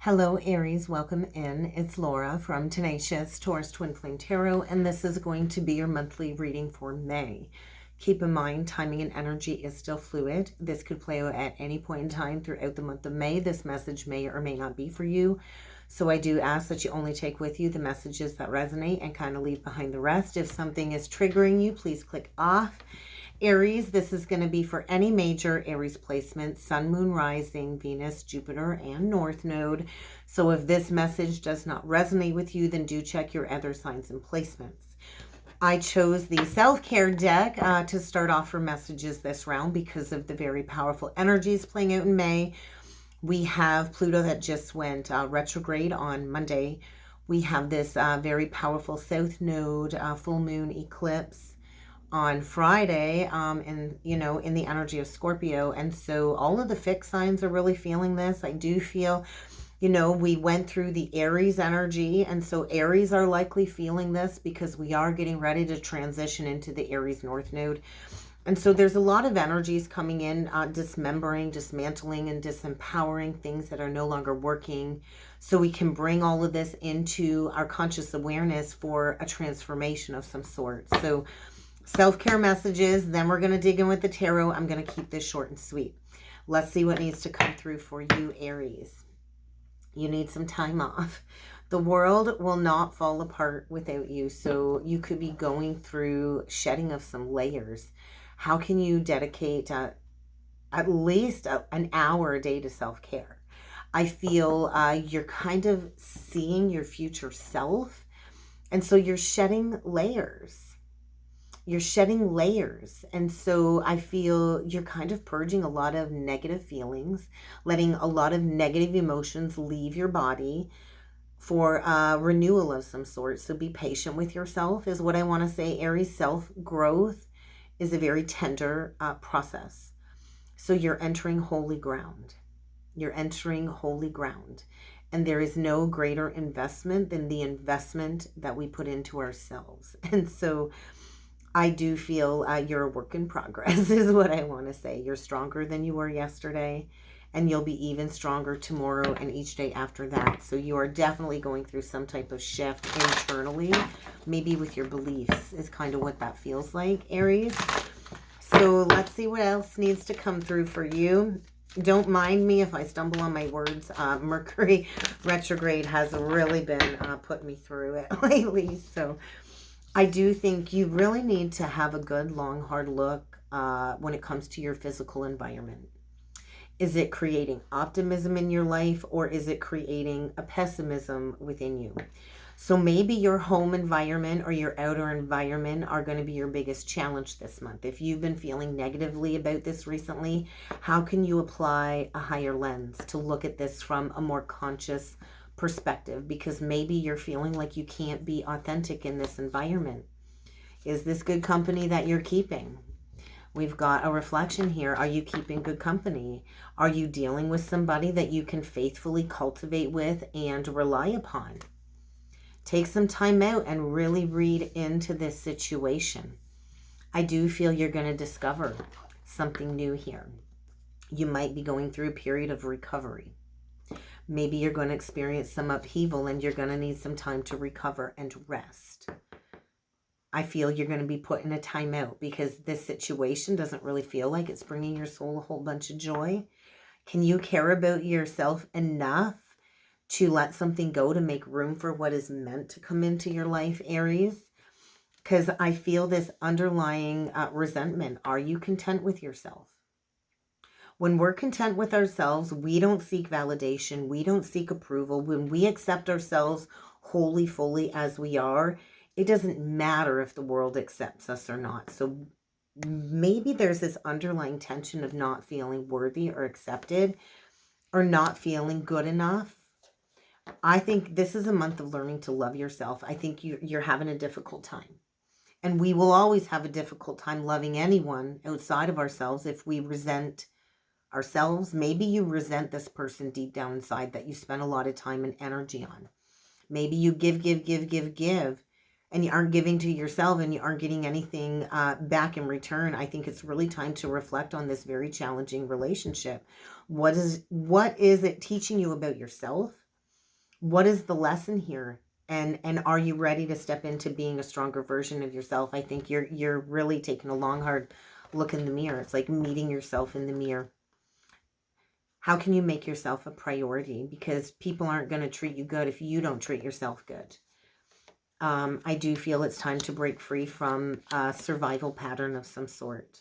Hello, Aries. Welcome in. It's Laura from Tenacious Taurus Twin Flame Tarot, and this is going to be your monthly reading for May. Keep in mind, timing and energy is still fluid. This could play out at any point in time throughout the month of May. This message may or may not be for you. So I do ask that you only take with you the messages that resonate and kind of leave behind the rest. If something is triggering you, please click off. Aries, this is going to be for any major Aries placement, Sun, Moon, Rising, Venus, Jupiter, and North Node. So if this message does not resonate with you, then do check your other signs and placements. I chose the self-care deck to start off for messages this round because of the very powerful energies playing out in May. We have Pluto that just went retrograde on Monday. We have this very powerful South Node full moon eclipse on Friday, in the energy of Scorpio. And so all of the fixed signs are really feeling this. I do feel, we went through the Aries energy, and so Aries are likely feeling this because we are getting ready to transition into the Aries North Node. And so there's a lot of energies coming in, dismembering, dismantling, and disempowering things that are no longer working, so we can bring all of this into our conscious awareness for a transformation of some sort. So self-care messages, then we're going to dig in with the tarot. I'm going to keep this short and sweet. Let's see what needs to come through for you, Aries. You need some time off. The world will not fall apart without you, so you could be going through shedding of some layers. How can you dedicate at least an hour a day to self-care? I feel you're kind of seeing your future self, and so you're shedding layers. You're shedding layers. And so I feel you're kind of purging a lot of negative feelings, letting a lot of negative emotions leave your body for renewal of some sort. So be patient with yourself is what I want to say, Aries. Self-growth is a very tender process. So you're entering holy ground. You're entering holy ground. And there is no greater investment than the investment that we put into ourselves. And so I do feel you're a work in progress is what I want to say. You're stronger than you were yesterday, and you'll be even stronger tomorrow and each day after that. So you are definitely going through some type of shift internally, maybe with your beliefs is kind of what that feels like, Aries. So let's see what else needs to come through for you. Don't mind me if I stumble on my words. Mercury retrograde has really been putting me through it lately, so I do think you really need to have a good, long, hard look when it comes to your physical environment. Is it creating optimism in your life, or is it creating a pessimism within you? So maybe your home environment or your outer environment are going to be your biggest challenge this month. If you've been feeling negatively about this recently, how can you apply a higher lens to look at this from a more conscious perspective? Because maybe you're feeling like you can't be authentic in this environment. Is this good company that you're keeping? We've got a reflection here. Are you keeping good company? Are you dealing with somebody that you can faithfully cultivate with and rely upon? Take some time out and really read into this situation. I do feel you're going to discover something new here. You might be going through a period of recovery. Maybe you're going to experience some upheaval and you're going to need some time to recover and rest. I feel you're going to be put in a timeout because this situation doesn't really feel like it's bringing your soul a whole bunch of joy. Can you care about yourself enough to let something go to make room for what is meant to come into your life, Aries? Because I feel this underlying resentment. Are you content with yourself? When we're content with ourselves, we don't seek validation. We don't seek approval. When we accept ourselves wholly, fully as we are, it doesn't matter if the world accepts us or not. So maybe there's this underlying tension of not feeling worthy or accepted or not feeling good enough. I think this is a month of learning to love yourself. I think you're having a difficult time. And we will always have a difficult time loving anyone outside of ourselves if we resent ourselves. Maybe you resent this person deep down inside that you spend a lot of time and energy on. Maybe you give, and you aren't giving to yourself and you aren't getting anything back in return. I think it's really time to reflect on this very challenging relationship. What is it teaching you about yourself? What is the lesson here? And are you ready to step into being a stronger version of yourself? I think you're really taking a long, hard look in the mirror. It's like meeting yourself in the mirror. How can you make yourself a priority? Because people aren't going to treat you good if you don't treat yourself good. I do feel it's time to break free from a survival pattern of some sort.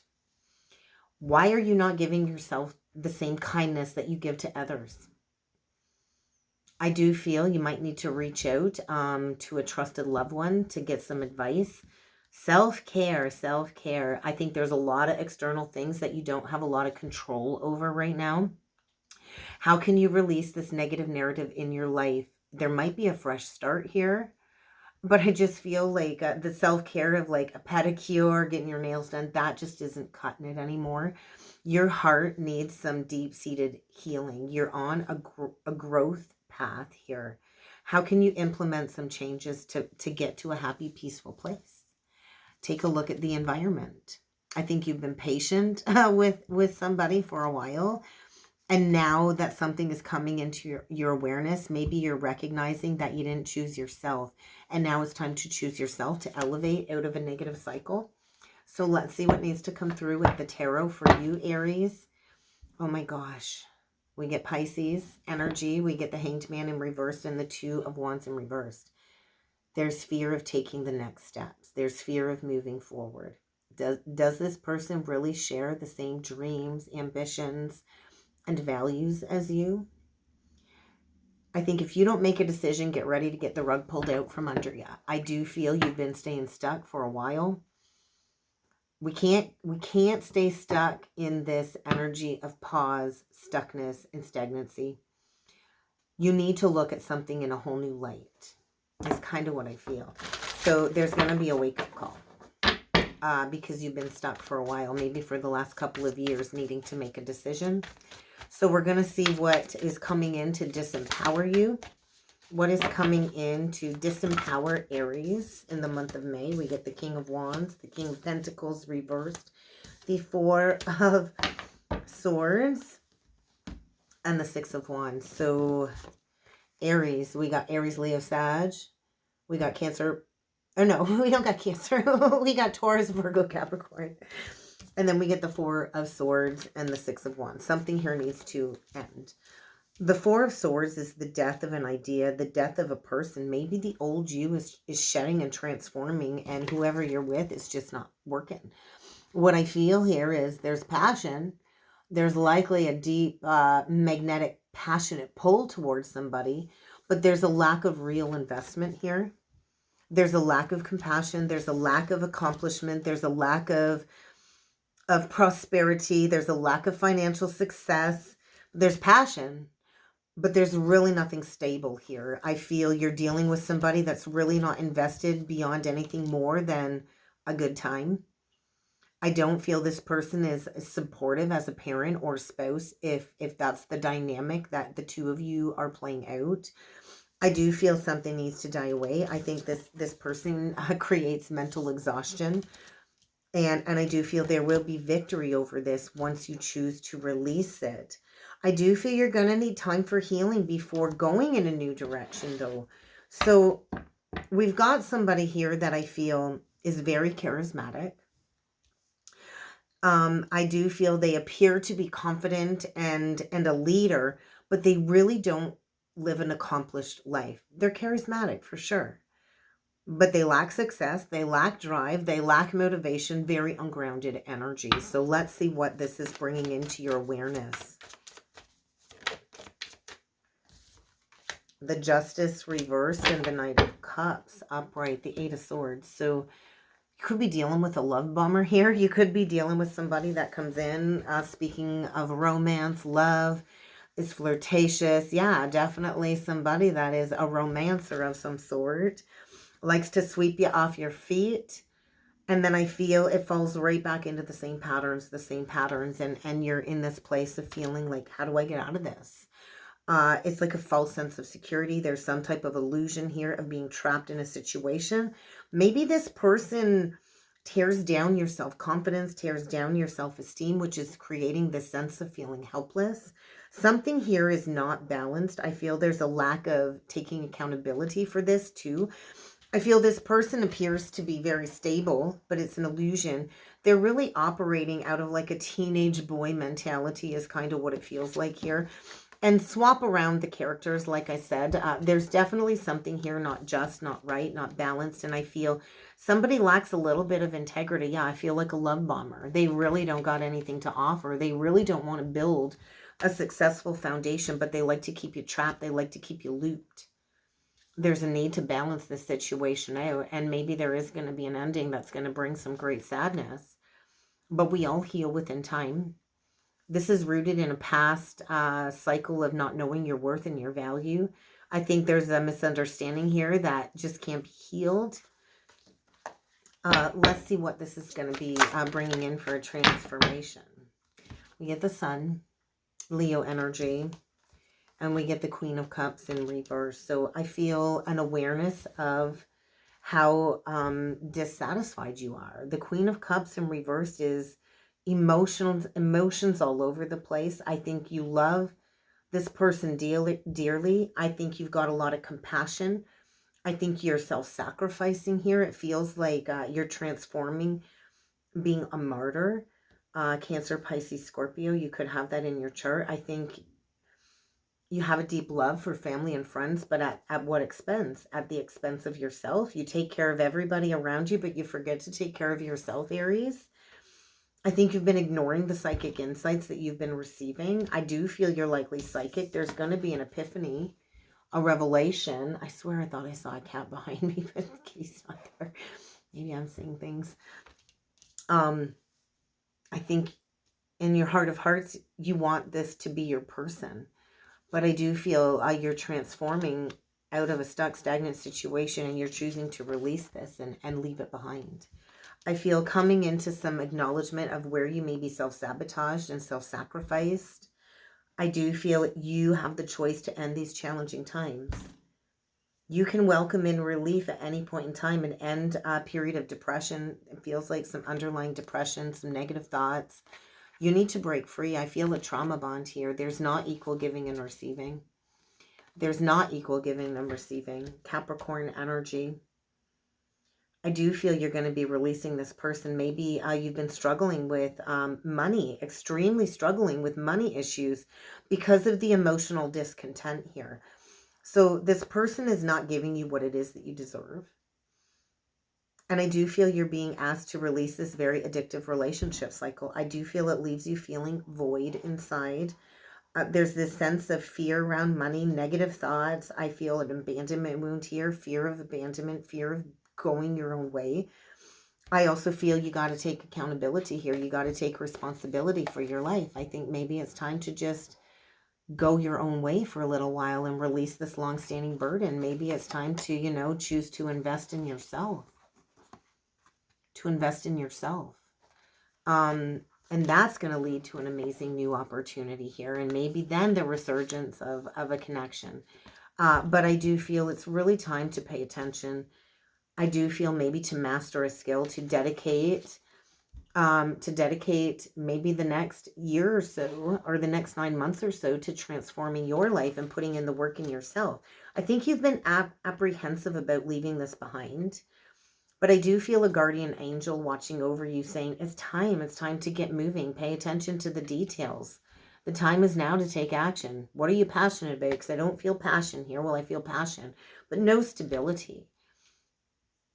Why are you not giving yourself the same kindness that you give to others? I do feel you might need to reach out to a trusted loved one to get some advice. Self-care, self-care. I think there's a lot of external things that you don't have a lot of control over right now. How can you release this negative narrative in your life? There might be a fresh start here, but I just feel like the self-care of like a pedicure, getting your nails done, that just isn't cutting it anymore. Your heart needs some deep-seated healing. You're on a growth path here. How can you implement some changes to get to a happy, peaceful place? Take a look at the environment. I think you've been patient with somebody for a while. And now that something is coming into your awareness, maybe you're recognizing that you didn't choose yourself. And now it's time to choose yourself to elevate out of a negative cycle. So let's see what needs to come through with the tarot for you, Aries. Oh my gosh. We get Pisces energy. We get the Hanged Man in reversed and the Two of Wands in reversed. There's fear of taking the next steps. There's fear of moving forward. Does this person really share the same dreams, ambitions, and values as you? I think if you don't make a decision, get ready to get the rug pulled out from under you. I do feel you've been staying stuck for a while. We can't stay stuck in this energy of pause, stuckness, and stagnancy. You need to look at something in a whole new light. That's kind of what I feel. So there's going to be a wake-up call because you've been stuck for a while, maybe for the last couple of years, needing to make a decision. So we're going to see what is coming in to disempower you. What is coming in to disempower Aries in the month of May? We get the King of Wands, the King of Pentacles reversed, the Four of Swords, and the Six of Wands. So Aries, we got Aries, Leo, Sag. We got Cancer. Oh, no, we don't got Cancer. We got Taurus, Virgo, Capricorn. And then we get the Four of Swords and the Six of Wands. Something here needs to end. The Four of Swords is the death of an idea, the death of a person. Maybe the old you is shedding and transforming, and whoever you're with is just not working. What I feel here is there's passion. There's likely a deep, magnetic, passionate pull towards somebody, but there's a lack of real investment here. There's a lack of compassion. There's a lack of accomplishment. There's a lack of prosperity. There's a lack of financial success. There's passion, but there's really nothing stable here. I feel you're dealing with somebody that's really not invested beyond anything more than a good time. I don't feel this person is supportive as a parent or spouse if that's the dynamic that the two of you are playing out. I do feel something needs to die away. I think this person creates mental exhaustion. And I do feel there will be victory over this once you choose to release it. I do feel you're going to need time for healing before going in a new direction, though. So we've got somebody here that I feel is very charismatic. I do feel they appear to be confident and a leader, but they really don't live an accomplished life. They're charismatic for sure, but they lack success, they lack drive, they lack motivation, very ungrounded energy. So let's see what this is bringing into your awareness. The Justice reversed and the Knight of Cups upright, the Eight of Swords. So you could be dealing with a love bomber here. You could be dealing with somebody that comes in, speaking of romance, love, is flirtatious. Yeah, definitely somebody that is a romancer of some sort. Likes to sweep you off your feet. And then I feel it falls right back into the same patterns. And you're in this place of feeling like, how do I get out of this? It's like a false sense of security. There's some type of illusion here of being trapped in a situation. Maybe this person tears down your self-confidence, tears down your self-esteem, which is creating this sense of feeling helpless. Something here is not balanced. I feel there's a lack of taking accountability for this too. I feel this person appears to be very stable, but it's an illusion. They're really operating out of like a teenage boy mentality is kind of what it feels like here. And swap around the characters, like I said. There's definitely something here not just, not right, not balanced. And I feel somebody lacks a little bit of integrity. Yeah, I feel like a love bomber. They really don't got anything to offer. They really don't want to build a successful foundation, but they like to keep you trapped. They like to keep you looped. There's a need to balance this situation out, and maybe there is going to be an ending that's going to bring some great sadness, but we all heal within time. This is rooted in a past cycle of not knowing your worth and your value. I think there's a misunderstanding here that just can't be healed. Let's see what this is going to be bringing in for a transformation. We get the Sun, Leo energy, and we get the Queen of Cups in reverse. So I feel an awareness of how dissatisfied you are. The Queen of Cups in reverse is emotions all over the place. I think you love this person dearly. I think you've got a lot of compassion. I think you're self-sacrificing here. It feels like you're transforming, being a martyr. Cancer, Pisces, Scorpio, you could have that in your chart. I think you have a deep love for family and friends, but at what expense? At the expense of yourself. You take care of everybody around you, but you forget to take care of yourself, Aries. I think you've been ignoring the psychic insights that you've been receiving. I do feel you're likely psychic. There's going to be an epiphany, a revelation. I swear I thought I saw a cat behind me, but he's not there. Maybe I'm seeing things. I think in your heart of hearts, you want this to be your person. But I do feel you're transforming out of a stuck, stagnant situation, and you're choosing to release this and leave it behind. I feel coming into some acknowledgement of where you may be self-sabotaged and self-sacrificed. I do feel you have the choice to end these challenging times. You can welcome in relief at any point in time and end a period of depression. It feels like some underlying depression, some negative thoughts. You need to break free. I feel a trauma bond here. There's not equal giving and receiving. There's not equal giving and receiving. Capricorn energy. I do feel you're going to be releasing this person. Maybe you've been struggling with money, extremely struggling with money issues because of the emotional discontent here. So this person is not giving you what it is that you deserve. And I do feel you're being asked to release this very addictive relationship cycle. I do feel it leaves you feeling void inside. There's this sense of fear around money, negative thoughts. I feel an abandonment wound here, fear of abandonment, fear of going your own way. I also feel you got to take accountability here. You got to take responsibility for your life. I think maybe it's time to just go your own way for a little while and release this long-standing burden. Maybe it's time to, you know, choose to invest in yourself. To invest in yourself. And that's going to lead to an amazing new opportunity here. And maybe then the resurgence of a connection. But I do feel it's really time to pay attention. I do feel maybe to master a skill, to dedicate maybe the next year or so, or the next 9 months or so, to transforming your life and putting in the work in yourself. I think you've been apprehensive about leaving this behind. But I do feel a guardian angel watching over you saying, it's time to get moving. Pay attention to the details. The time is now to take action. What are you passionate about? Because I don't feel passion here. Well, I feel passion, but no stability.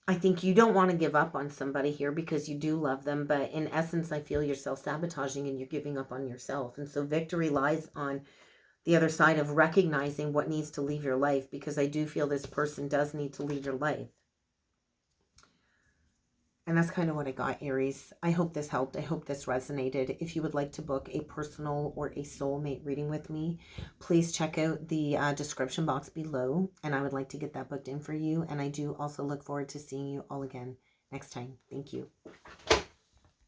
I think you don't want to give up on somebody here because you do love them. But in essence, I feel you're self-sabotaging and you're giving up on yourself. And so victory lies on the other side of recognizing what needs to leave your life, because I do feel this person does need to leave your life. And that's kind of what I got, Aries. I hope this helped. I hope this resonated. If you would like to book a personal or a soulmate reading with me, please check out the description box below. And I would like to get that booked in for you. And I do also look forward to seeing you all again next time. Thank you.